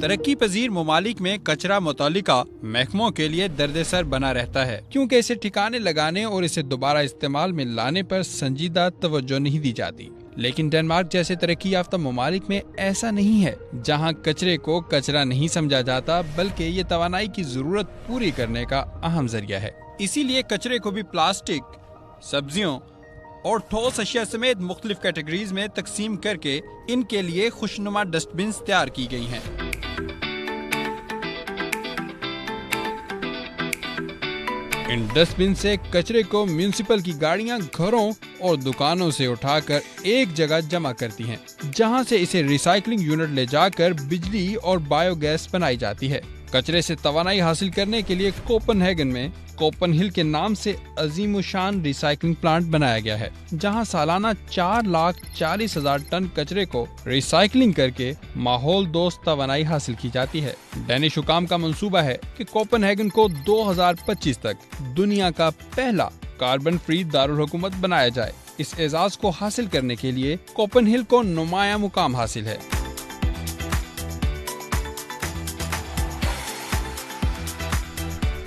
तरक्की पजीर ममालिक में कचरा मुतल्लिका महकमों के लिए दर्द-ए-सर बना रहता है, क्योंकि इसे ठिकाने लगाने और इसे दोबारा इस्तेमाल में लाने पर संजीदा तवज्जो नहीं दी जाती। लेकिन डेनमार्क जैसे तरक्की याफ्ता ममालिक में ऐसा नहीं है, जहां कचरे को कचरा नहीं समझा जाता, बल्कि ये तवानाई की जरूरत पूरी करने का अहम जरिया है। इसीलिए कचरे को भी प्लास्टिक, सब्जियों और ठोस अशिया समेत मुख्तलिफ कैटेगरीज में तकसीम करके इनके लिए खुशनुमा डस्टबिन तैयार की गई हैं। इन डस्टबिन से कचरे को म्यूनिसिपल की गाड़ियां घरों और दुकानों से उठाकर एक जगह जमा करती हैं, जहां से इसे रिसाइकलिंग यूनिट ले जाकर बिजली और बायोगैस बनाई जाती है। कचरे से तवानाई हासिल करने के लिए कोपनहेगन में कोपनहिल के नाम से अजीमुशान रिसाइकलिंग प्लांट बनाया गया है, जहां सालाना 4,40,000 टन कचरे को रिसाइकलिंग करके माहौल दोस्त तवानाई हासिल की जाती है। डेनिश हुकाम का मंसूबा है कि कोपनहेगन को 2025 तक दुनिया का पहला कार्बन फ्री दारुल हुकूमत बनाया जाए। इस एजाज को हासिल करने के लिए कोपनहिल को नुमाया मुकाम हासिल है।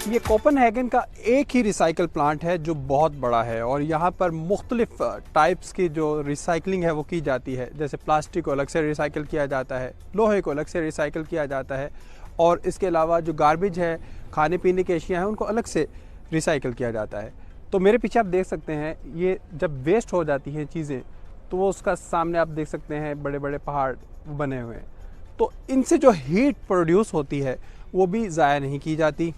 ये कोपनहेगन का एक ही रिसाइकल प्लांट है जो बहुत बड़ा है, और यहाँ पर मुख्तलिफ टाइप्स की जो रिसाइकलिंग है वो की जाती है। जैसे प्लास्टिक को अलग से रिसाइकल किया जाता है, लोहे को अलग से रिसाइकल किया जाता है, और इसके अलावा जो गार्बेज है, खाने पीने की अशिया हैं, उनको अलग से रिसाइकल किया जाता है। तो मेरे पीछे आप देख सकते हैं, ये जब वेस्ट हो जाती हैं चीज़ें तो वो उसका सामने आप देख सकते हैं बड़े बड़े पहाड़ बने हुए हैं। तो इनसे जो हीट प्रोड्यूस होती है वो भी ज़ाया नहीं की जाती,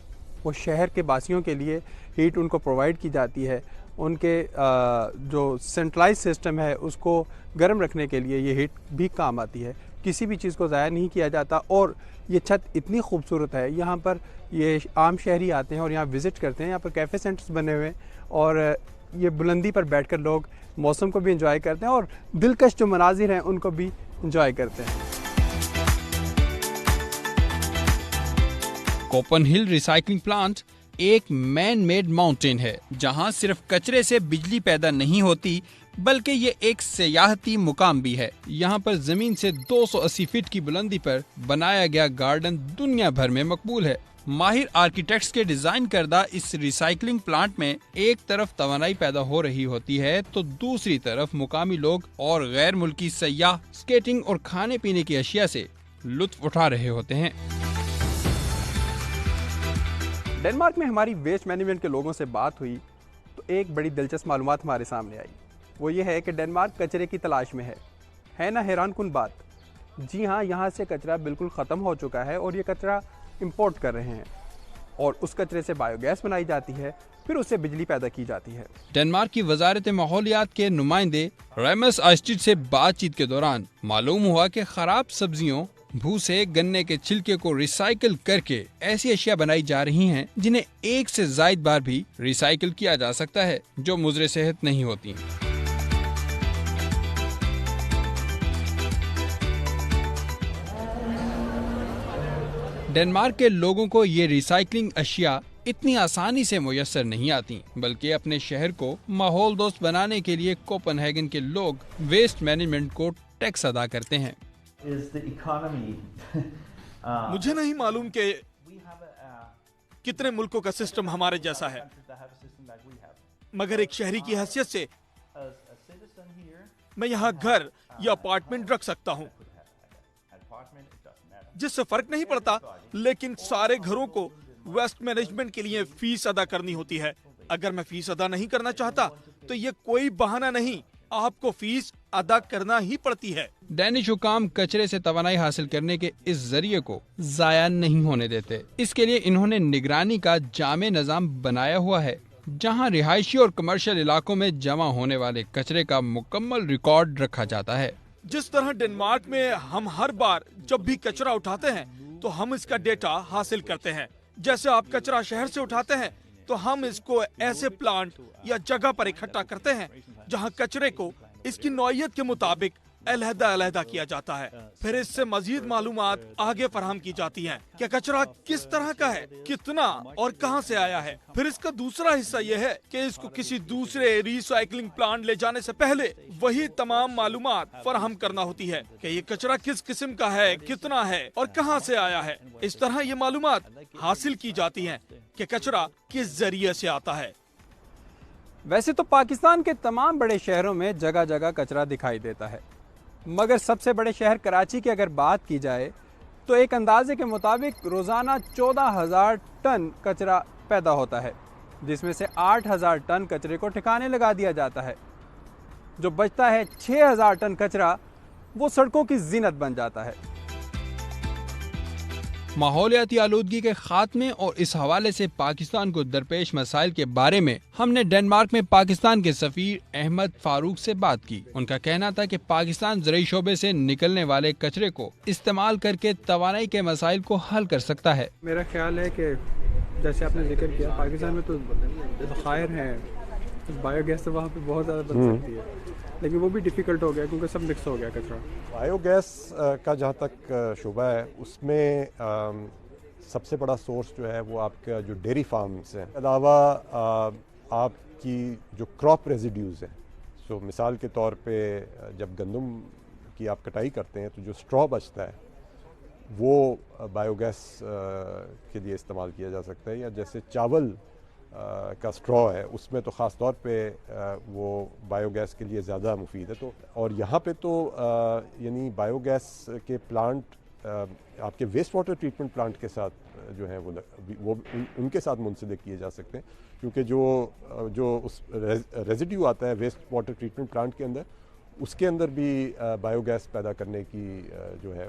वो शहर के बासियों के लिए हीट उनको प्रोवाइड की जाती है। उनके जो सेंट्रलाइज सिस्टम है उसको गर्म रखने के लिए ये हीट भी काम आती है। किसी भी चीज़ को ज़ाया नहीं किया जाता। और ये छत इतनी खूबसूरत है, यहाँ पर ये आम शहरी आते हैं और यहाँ विज़िट करते हैं। यहाँ पर कैफ़े सेंटर्स बने हुए हैं और ये बुलंदी पर बैठकर लोग मौसम को भी इंजॉय करते हैं और दिलकश जो मनाजिर हैं उनको भी इंजॉय करते हैं। कोपनहिल रिसाइकलिंग प्लांट एक मैन मेड माउंटेन है, जहां सिर्फ कचरे से बिजली पैदा नहीं होती, बल्कि ये एक सियाहती मुकाम भी है। यहाँ पर जमीन से 280 फीट की बुलंदी पर बनाया गया गार्डन दुनिया भर में मकबूल है। माहिर आर्किटेक्ट्स के डिजाइन करदा इस रिसाइकलिंग प्लांट में एक तरफ तवानाई पैदा हो रही होती है, तो दूसरी तरफ मुकामी लोग और गैर मुल्की सयाह स्केटिंग और खाने पीने की अशिया से लुत्फ उठा रहे होते हैं। डेनमार्क में हमारी वेस्ट मैनेजमेंट के लोगों से बात हुई तो एक बड़ी दिलचस्प मालूमात हमारे सामने आई। वो ये है कि डेनमार्क कचरे की तलाश में है ना हैरान कुन बात। जी हाँ, यहाँ से कचरा बिल्कुल ख़त्म हो चुका है और ये कचरा इंपोर्ट कर रहे हैं, और उस कचरे से बायोगैस बनाई जाती है, फिर उससे बिजली पैदा की जाती है। डेनमार्क की वजारत माहौलियात के नुमाइंदे रेमस आइस्टिड से बातचीत के दौरान मालूम हुआ कि खराब सब्जियों, भूसे, गन्ने के छिलके को रिसाइकिल करके ऐसी अशिया बनाई जा रही हैं जिन्हें एक से ज्यादा बार भी रिसाइकिल किया जा सकता है, जो मुज़र सेहत नहीं होती। डेनमार्क के लोगों को ये रिसाइकलिंग अशिया इतनी आसानी से मुयस्सर नहीं आती, बल्कि अपने शहर को माहौल दोस्त बनाने के लिए कोपनहेगन के लोग वेस्ट मैनेजमेंट को टैक्स अदा करते हैं। मुझे नहीं मालूम कि कितने मुल्कों का सिस्टम हमारे जैसा है, मगर एक शहरी की हैसियत से मैं यहाँ घर या अपार्टमेंट रख सकता हूँ, जिससे फर्क नहीं पड़ता। लेकिन सारे घरों को वेस्ट मैनेजमेंट के लिए फीस अदा करनी होती है। अगर मैं फीस अदा नहीं करना चाहता तो ये कोई बहाना नहीं, आपको फीस अदा करना ही पड़ती है। डेनिश हुकाम कचरे से तवानाई हासिल करने के इस जरिए को जाया नहीं होने देते। इसके लिए इन्होंने निगरानी का जामे निजाम बनाया हुआ है, जहां रिहायशी और कमर्शियल इलाकों में जमा होने वाले कचरे का मुकम्मल रिकॉर्ड रखा जाता है। जिस तरह डेनमार्क में हम हर बार जब भी कचरा उठाते हैं तो हम इसका डेटा हासिल करते हैं। जैसे आप कचरा शहर से उठाते हैं तो हम इसको ऐसे प्लांट या जगह पर इकट्ठा करते हैं जहां कचरे को इसकी नौइयत के मुताबिक علیحدہ علیحدہ کیا جاتا ہے. پھر اس سے مزید معلومات آگے فراہم کی جاتی ہیں کہ کچرا کس طرح کا ہے, کتنا اور کہاں سے آیا ہے. پھر اس کا دوسرا حصہ یہ ہے کہ اس کو کسی دوسرے ری سائیکلنگ پلانٹ لے جانے سے پہلے وہی تمام معلومات فراہم کرنا ہوتی ہے کہ یہ کچرا کس قسم کا ہے, کتنا ہے اور کہاں سے آیا ہے. اس طرح یہ معلومات حاصل کی جاتی ہیں کہ کچرا کس ذریعے سے آتا ہے. ویسے تو پاکستان کے تمام بڑے شہروں میں جگہ جگہ کچرا دکھائی دیتا ہے, مگر سب سے بڑے شہر کراچی کی اگر بات کی جائے تو ایک اندازے کے مطابق روزانہ 14,000 ٹن کچرا پیدا ہوتا ہے, جس میں سے 8,000 ٹن کچرے کو ٹھکانے لگا دیا جاتا ہے. جو بچتا ہے 6,000 ٹن کچرا وہ سڑکوں کی زینت بن جاتا ہے. ماحولیاتی آلودگی کے خاتمے اور اس حوالے سے پاکستان کو درپیش مسائل کے بارے میں ہم نے ڈنمارک میں پاکستان کے سفیر احمد فاروق سے بات کی. ان کا کہنا تھا کہ پاکستان زرعی شعبے سے نکلنے والے کچرے کو استعمال کر کے توانائی کے مسائل کو حل کر سکتا ہے. میرا خیال ہے کہ جیسے آپ نے ذکر کیا, پاکستان میں تو ذخائر ہیں, بایو گیس تو وہاں پہ بہت زیادہ بن سکتی ہے, لیکن وہ بھی ڈیفیکلٹ ہو گیا کیونکہ سب مکس ہو گیا کچرا. بایو گیس کا جہاں تک شعبہ ہے اس میں سب سے بڑا سورس جو ہے وہ آپ کا جو ڈیری فارمز ہیں, علاوہ آپ کی جو کراپ ریزیڈیوز ہیں. سو مثال کے طور پہ جب گندم کی آپ کٹائی کرتے ہیں تو جو اسٹرا بچتا ہے وہ بایو گیس کے لیے استعمال کیا جا سکتا ہے, یا جیسے چاول کا اسٹرا ہے اس میں تو خاص طور پہ وہ بایو گیس کے لیے زیادہ مفید ہے. تو اور یہاں پہ تو یعنی بایو گیس کے پلانٹ آپ کے ویسٹ واٹر ٹریٹمنٹ پلانٹ کے ساتھ جو ہیں وہ ان کے ساتھ منسلک کیے جا سکتے ہیں, کیونکہ جو اس ریزیڈیو آتا ہے ویسٹ واٹر ٹریٹمنٹ پلانٹ کے اندر, اس کے اندر بھی بایو گیس پیدا کرنے کی جو ہے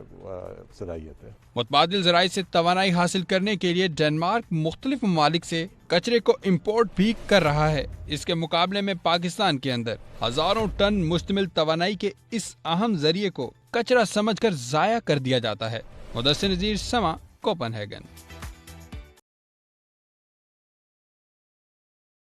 صلاحیت ہے. متبادل ذرائع سے توانائی حاصل کرنے کے لیے ڈنمارک مختلف ممالک سے کچرے کو امپورٹ بھی کر رہا ہے. اس کے مقابلے میں پاکستان کے اندر ہزاروں ٹن مشتمل توانائی کے اس اہم ذریعے کو کچرا سمجھ کر ضائع کر دیا جاتا ہے. مدثر نذیر، سما، کوپن ہیگن.